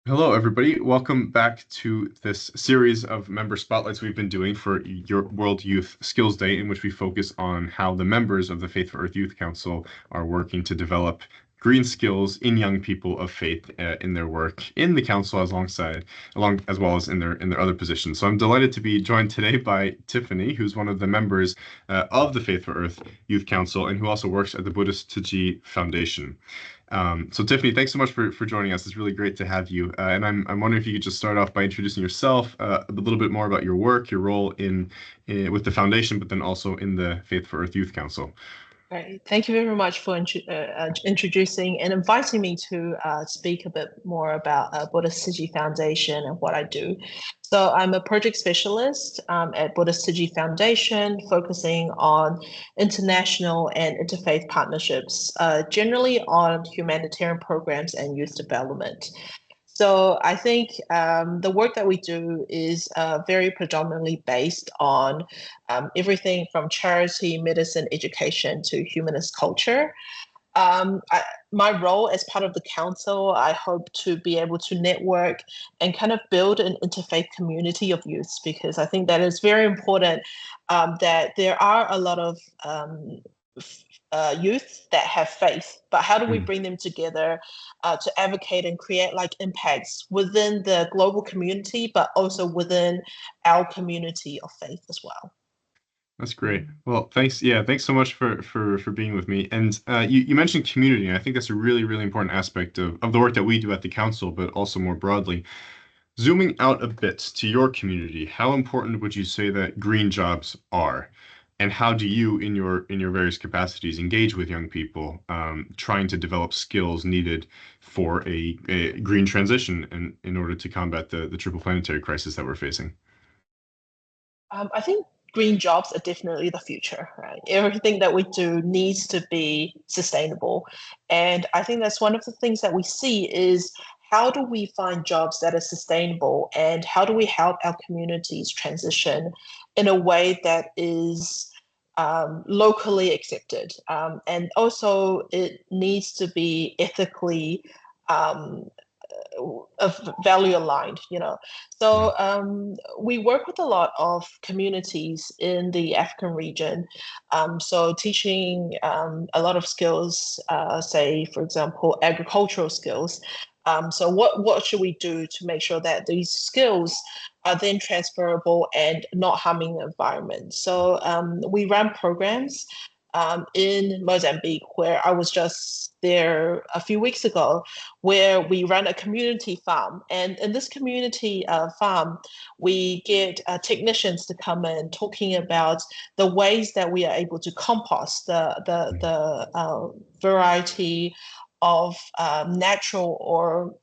Hello, everybody. Welcome back to this series of member spotlights we've been doing for your World Youth Skills Day, in which we focus on how the members of the Faith for Earth Youth Council are working to develop green skills in young people of faith in their work in the council, along as well as in their other positions. So I'm delighted to be joined today by Tiffany, who's one of the members of the Faith for Earth Youth Council and who also works at the Buddhist Tzu Chi Foundation. So Tiffany, thanks so much for joining us. It's really great to have you. And I'm wondering if you could just start off by introducing yourself, a little bit more about your work, your role in with the foundation, but then also in the Faith for Earth Youth Council. Great. Thank you very much for introducing and inviting me to speak a bit more about Buddhist Tzu Chi Foundation and what I do. So I'm a project specialist at Buddhist Tzu Chi Foundation, focusing on international and interfaith partnerships, generally on humanitarian programs and youth development. So I think the work that we do is very predominantly based on everything from charity, medicine, education to humanist culture. My role as part of the council, I hope to be able to network and kind of build an interfaith community of youths, because I think that is very important, that there are a lot of youth that have faith, but how do we Mm, bring them together to advocate and create like impacts within the global community, but also within our community of faith as well? that's great. Well, thanks. Yeah, thanks so much for being with me. And you mentioned community, and I think that's a really important aspect of the work that we do at the council, but also more broadly. Zooming out a bit to your community, how important would you say that green jobs are? And how do you, in your various capacities, engage with young people, trying to develop skills needed for a green transition in order to combat the triple planetary crisis that we're facing? I think green jobs are definitely the future, right? Everything that we do needs to be sustainable. And I think that's one of the things that we see is how do we find jobs that are sustainable, and how do we help our communities transition in a way that is locally accepted? And also, it needs to be ethically um, value aligned, Mm, so we work with a lot of communities in the African region, so teaching a lot of skills, say for example agricultural skills. So what should we do to make sure that these skills are then transferable and not harming the environment? So we run programs in Mozambique, where I was just there a few weeks ago, where we run a community farm. And in this community farm, we get technicians to come in talking about the ways that we are able to compost the variety of natural or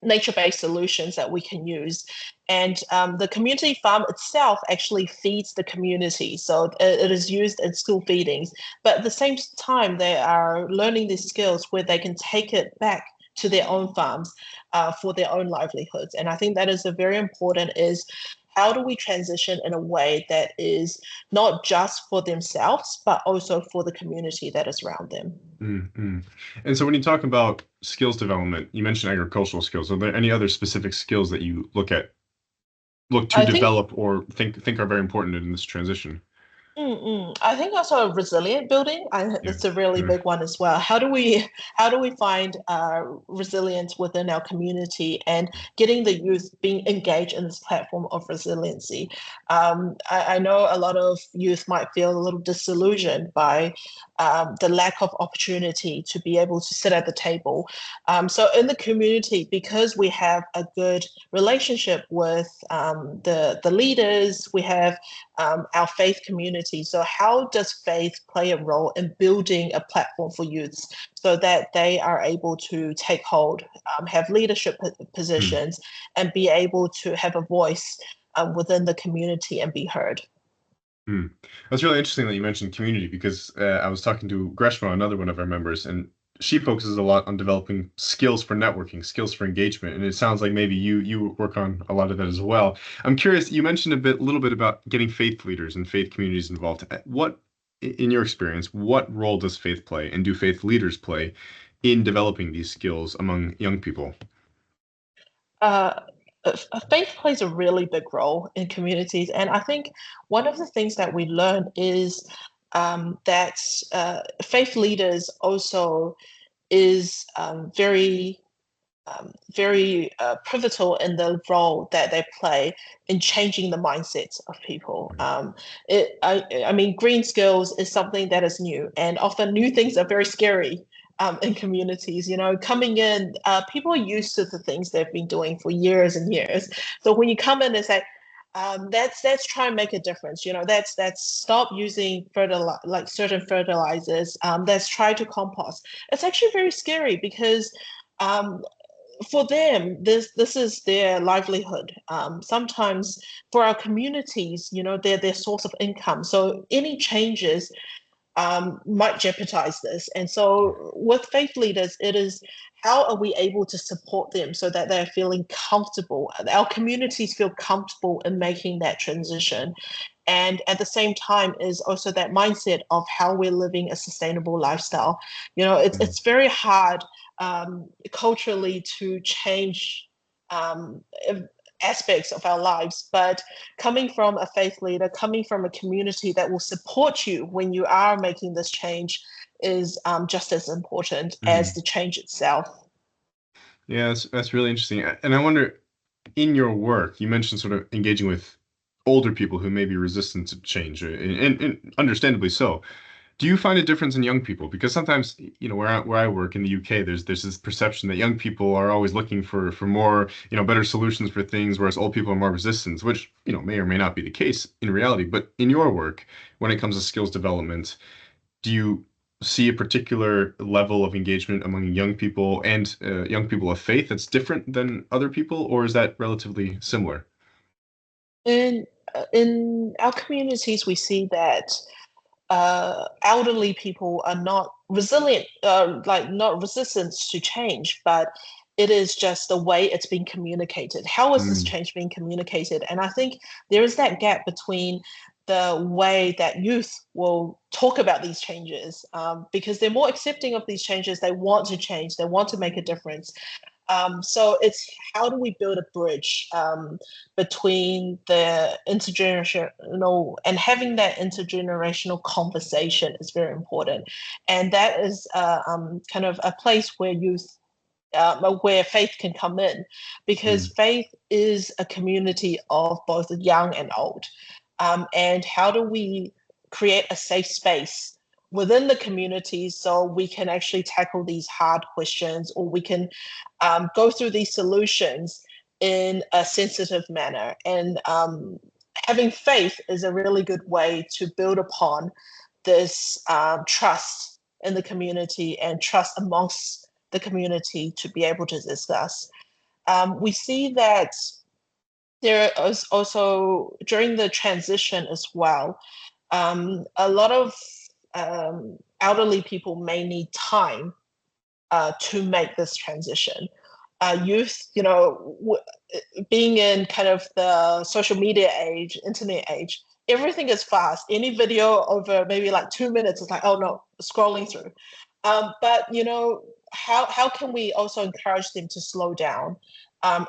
nature-based solutions that we can use. And the community farm itself actually feeds the community. So it is used in school feedings. But at the same time, they are learning these skills where they can take it back to their own farms for their own livelihoods. And I think that is a very important is how do we transition in a way that is not just for themselves, but also for the community that is around them? mm, mm. And so when you talk about skills development, you mentioned agricultural skills. Are there any other specific skills that you look to I think develop or think are very important in this transition? I think also resilient building. I think Yeah. that's a really Mm, big one as well. How do we find resilience within our community and getting the youth being engaged in this platform of resiliency? I know a lot of youth might feel a little disillusioned by the lack of opportunity to be able to sit at the table. So in the community, because we have a good relationship with the leaders, we have our faith community. So, how does faith play a role in building a platform for youths so that they are able to take hold, have leadership mm, positions, and be able to have a voice within the community and be heard? mm. That's really interesting that you mentioned community because I was talking to Greshma, another one of our members, and she focuses a lot on developing skills for networking, skills for engagement, and it sounds like maybe you work on a lot of that as well. I'm curious, you mentioned little bit about getting faith leaders and faith communities involved. In your experience, what role does faith play, and do faith leaders play in developing these skills among young people? uh, faith plays a really big role in communities, and I think one of the things that we learn is that faith leaders also is very pivotal in the role that they play in changing the mindsets of people. I mean, green skills is something that is new, and often new things are very scary in communities. You know, coming in, people are used to the things they've been doing for years and years. So when you come in and say, let's try and make a difference. You know, that's stop using like certain fertilizers. Let's try to compost. It's actually very scary because um, for them, this is their livelihood. Sometimes for our communities, you know, they're their source of income. So any changes might jeopardize this. And so with faith leaders, it is how are we able to support them so that they're feeling comfortable? Our communities feel comfortable in making that transition. And at the same time is also that mindset of how we're living a sustainable lifestyle. You know, it's very hard culturally to change um, aspects of our lives, but coming from a faith leader, coming from a community that will support you when you are making this change is just as important as Mm. the change itself. Yeah, that's really interesting. And I wonder, in your work, you mentioned sort of engaging with older people who may be resistant to change, and understandably so. Do you find a difference in young people? Because sometimes, you know, where I work in the UK, there's this perception that young people are always looking for more, you know, better solutions for things, whereas old people are more resistant, which, you know, may or may not be the case in reality. But in your work, when it comes to skills development, do you see a particular level of engagement among young people and young people of faith that's different than other people, or is that relatively similar? In our communities, we see that elderly people are not resilient, like not resistant to change, but it is just the way it's being communicated. How is this Mm, change being communicated? And I think there is that gap between the way that youth will talk about these changes because they're more accepting of these changes. They want to change, they want to make a difference. So it's how do we build a bridge between the intergenerational and having that intergenerational conversation is very important, and that is kind of a place where youth. Where faith can come in, because mm, faith is a community of both young and old. And how do we create a safe space within the community so we can actually tackle these hard questions, or we can go through these solutions in a sensitive manner. And having faith is a really good way to build upon this trust in the community and trust amongst the community to be able to discuss. We see that there is also during the transition as well, a lot of elderly people may need time to make this transition. Youth, you know, being in kind of the social media age, internet age, everything is fast. Any video over maybe like 2 minutes is like, oh no, scrolling through. But you know, how can we also encourage them to slow down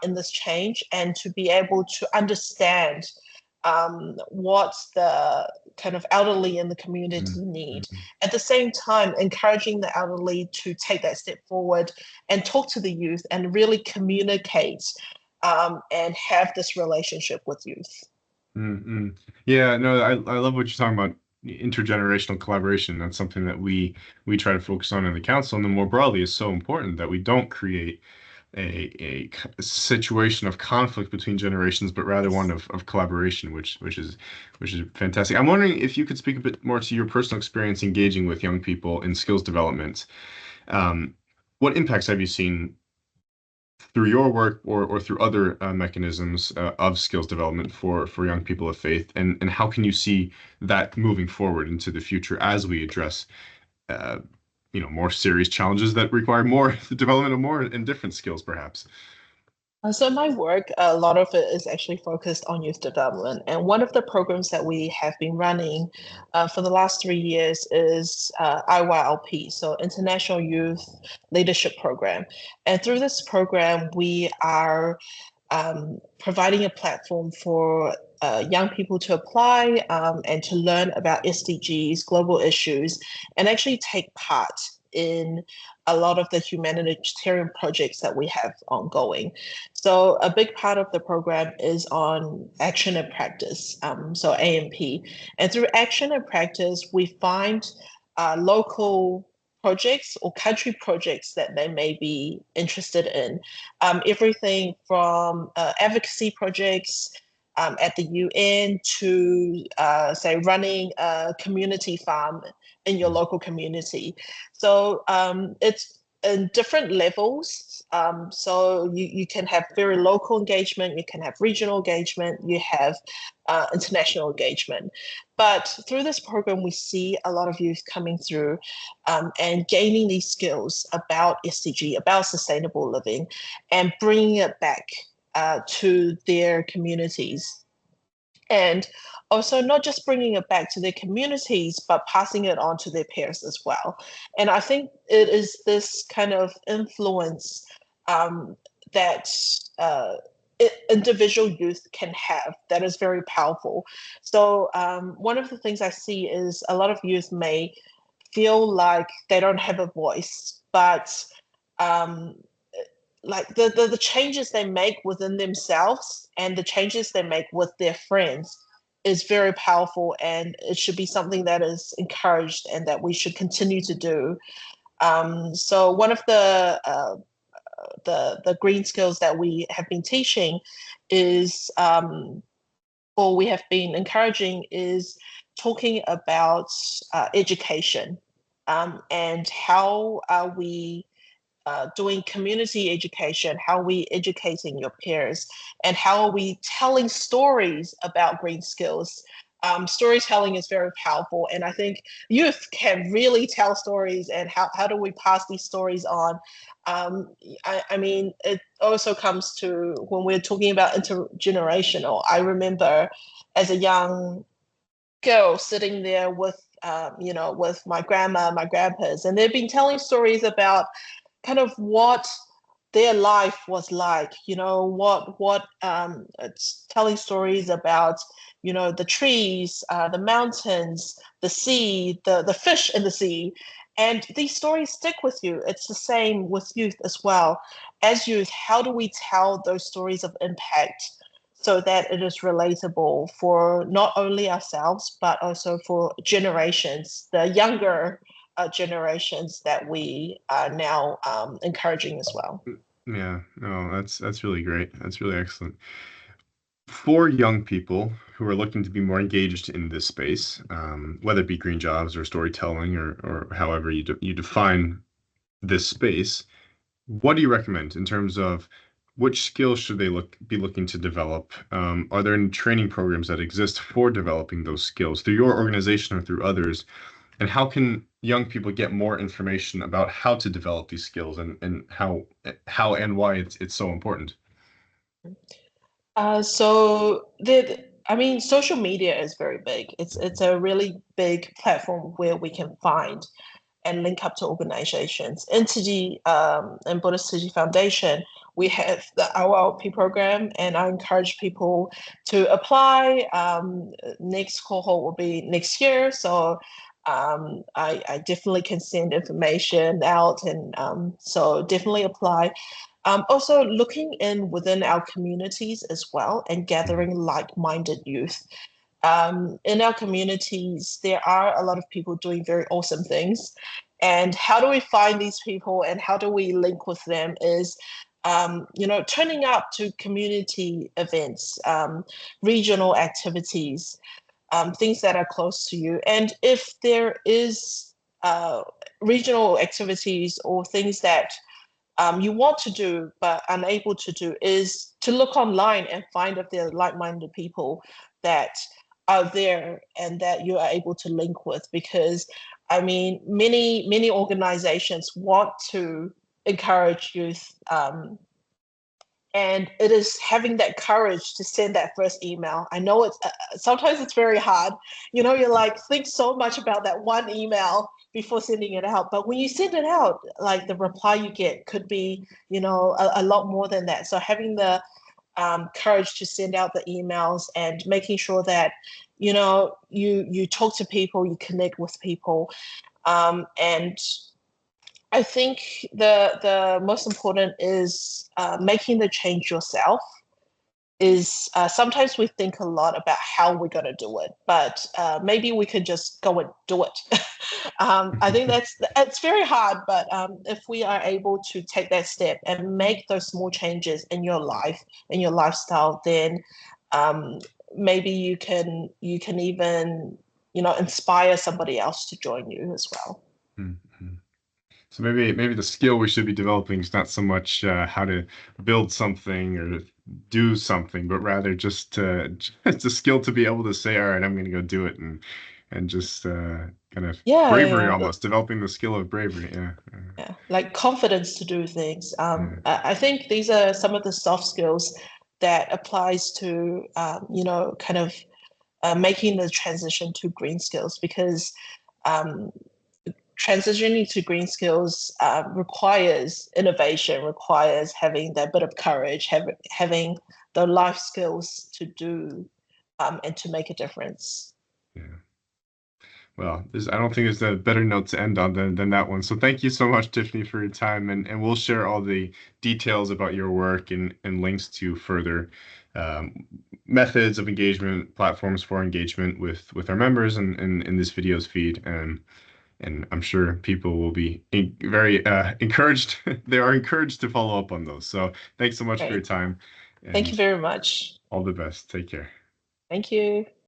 in this change and to be able to understand what the kind of elderly in the mm, community need. mm. At the same time, encouraging the elderly to take that step forward and talk to the youth and really communicate and have this relationship with youth. Mm-mm. Yeah, no, I love what you're talking about, intergenerational collaboration. That's something that we try to focus on in the council, and then more broadly is so important that we don't create a situation of conflict between generations, but rather one of collaboration, which is fantastic. I'm wondering if you could speak a bit more to your personal experience engaging with young people in skills development. Um, what impacts have you seen through your work or through other mechanisms of skills development for young people of faith, and how can you see that moving forward into the future as we address uh, you know, more serious challenges that require more the development of more and different skills perhaps? So my work, a lot of it is actually focused on youth development. And one of the programs that we have been running for the last 3 years is IYLP, so International Youth Leadership Program. And through this program, we are providing a platform for young people to apply and to learn about SDGs, global issues, and actually take part in a lot of the humanitarian projects that we have ongoing. So a big part of the program is on action and practice, so AMP. And through action and practice, we find local projects or country projects that they may be interested in. Everything from advocacy projects at the UN to, say, running a community farm in your local community. So it's in different levels. So you can have very local engagement, you can have regional engagement, you have international engagement. But through this program, we see a lot of youth coming through and gaining these skills about SDG, about sustainable living, and bringing it back to their communities. And also not just bringing it back to their communities, but passing it on to their peers as well. And I think it is this kind of influence that individual youth can have that is very powerful. So one of the things I see is a lot of youth may feel like they don't have a voice, but um, like the changes they make within themselves and the changes they make with their friends is very powerful, and it should be something that is encouraged and that we should continue to do. So one of the green skills that we have been teaching is or we have been encouraging is talking about education, and how are we doing community education, how are we educating your peers, and how are we telling stories about green skills. Storytelling is very powerful, and I think youth can really tell stories, and how do we pass these stories on? I mean, it also comes to when we're talking about intergenerational. I remember as a young girl sitting there with with my grandma, my grandpas, and they've been telling stories about kind of what their life was like, what it's telling stories about, the trees, the mountains, the sea, the fish in the sea. And these stories stick with you. It's the same with youth as well. As youth, how do we tell those stories of impact so that it is relatable for not only ourselves, but also for generations, the younger generations that we are now encouraging as well. Yeah, no, that's really great. That's really excellent. For young people who are looking to be more engaged in this space, whether it be green jobs or storytelling or however you define this space, what do you recommend in terms of which skills should they be looking to develop? Are there any training programs that exist for developing those skills through your organization or through others? And how can young people get more information about how to develop these skills and how and why it's so important? I mean, social media is very big. It's a really big platform where we can find and link up to organizations. In Tzu and Buddhist Tzu Chi Foundation, we have the OLP program, and I encourage people to apply. Next cohort will be next year, so I definitely can send information out, and so definitely apply. Also, looking in within our communities as well and gathering like-minded youth. In our communities, there are a lot of people doing very awesome things. And how do we find these people and how do we link with them is, turning up to community events, regional activities, things that are close to you. And if there is regional activities or things that you want to do but unable to do, is to look online and find if there are like-minded people that are there and that you are able to link with. Because I mean, many organizations want to encourage youth, And it is having that courage to send that first email. I know it's sometimes it's very hard. You're like, think so much about that one email before sending it out. But when you send it out, like the reply you get could be, a lot more than that. So having the courage to send out the emails and making sure that, you talk to people, you connect with people. And I think the most important is making the change yourself. Is sometimes we think a lot about how we're going to do it, but maybe we can just go and do it. I think it's very hard, but if we are able to take that step and make those small changes in your life, in your lifestyle, then maybe you can even inspire somebody else to join you as well. Mm-hmm. So maybe the skill we should be developing is not so much how to build something or do something, but rather just it's a skill to be able to say, all right, I'm going to go do it, and just kind of bravery, Yeah, almost developing the skill of bravery. Yeah. yeah, like confidence to do things. Yeah. I think these are some of the soft skills that applies to kind of making the transition to green skills, because um, transitioning to green skills requires innovation, requires having that bit of courage, having the life skills to do and to make a difference. Yeah. Well, I don't think there's a better note to end on than that one. So thank you so much, Tiffany, for your time, and we'll share all the details about your work and links to further methods of engagement, platforms for engagement with our members, and in this video's feed. And I'm sure people will be very encouraged. They are encouraged to follow up on those. So thanks so much for your Great. time, Thank you and very much. all the best. Take care. Thank you.